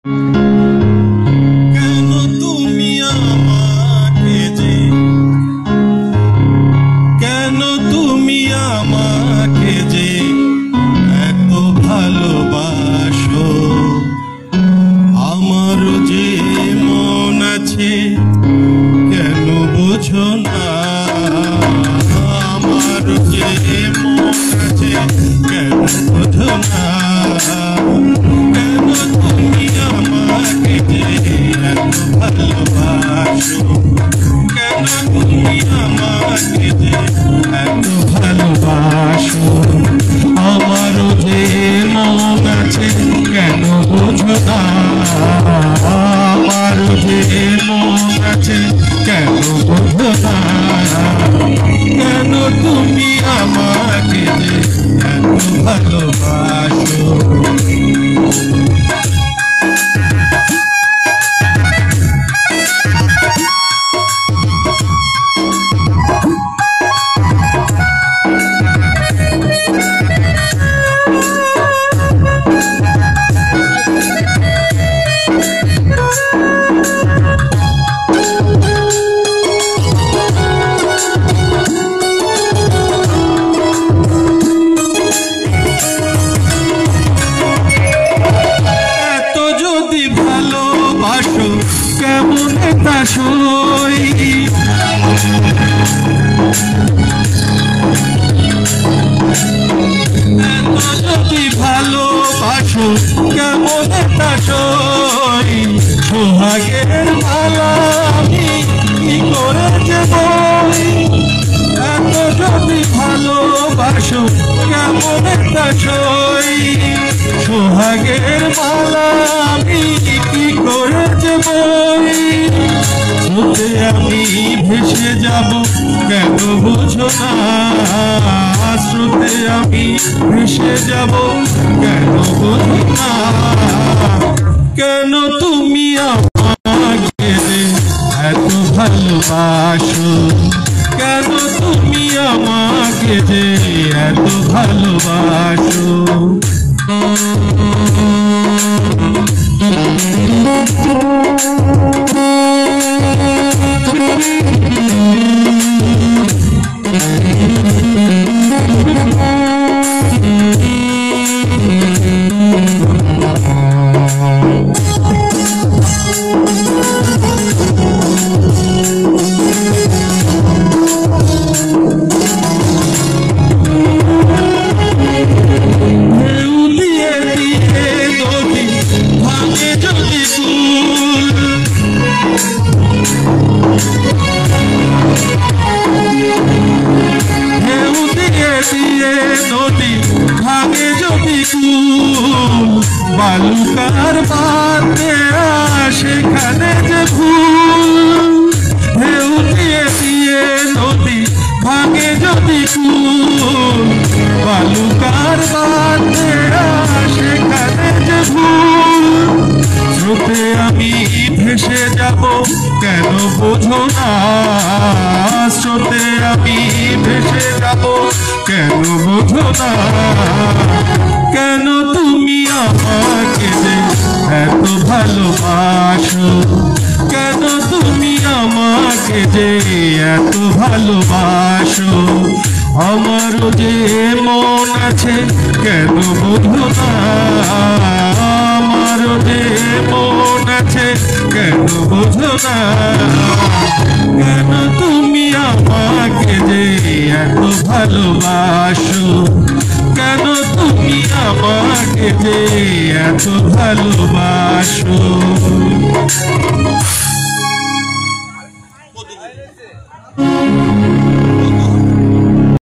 কেন তুমি আমাকে যে কেন তুমি আমাকে যে এত ভালোবাসো আমার যে মন আছে কেন বোঝো না আমার যে মন আছে কেন বোঝো না কেন তুমি আমাকে যে এত ভালোবাসো কেন তুমি আমাকে যে এত ভালোবাসো আমার যে মন আছে কেন বোঝো না আমার যে মন আছে কেন বোঝো না কেন তুমি আমাকে যে এত ভালোবাসো কেমন তা সই এত যদি ভালোবাসো কেমন তা সই সোহাগের মালা আমি কি করে যে বই এত যদি ভালোবাসো কেমন তা সই সোহাগের মালা আমি কি করে যে বই স্রোতে আমি ভেসে যাব কেন বোঝো না স্রোতে আমি ভেসে যাব কেন বোঝো না কেন তুমি আমাকে এত ভালোবাসো কেন তুমি আমাকে যে এত ভালোবাসো ভাঙে যদি বালুকার বাঁধে সেখানে যে ভুল ঢেউ দিয়ে দিয়ে নদী ভাঙে যদি বালুকার বাঁধে সেখানে যে ভুল স্রোতে আমি ভেসে যাব কেন বোঝো না স্রোতে আমি ভেসে যাব কেন বোঝো না কেন তুমি আমাকে যে এত ভালোবাসো কেন তুমি আমাকে যে এত ভালোবাসো আমার যে মন আছে কেন বোঝো না আমার যে মন আছে কেন বোঝো না কেন তুমি আমাকে যে এত ভালোবাসো কেন তুমি আমাকে যে এত ভালোবাসো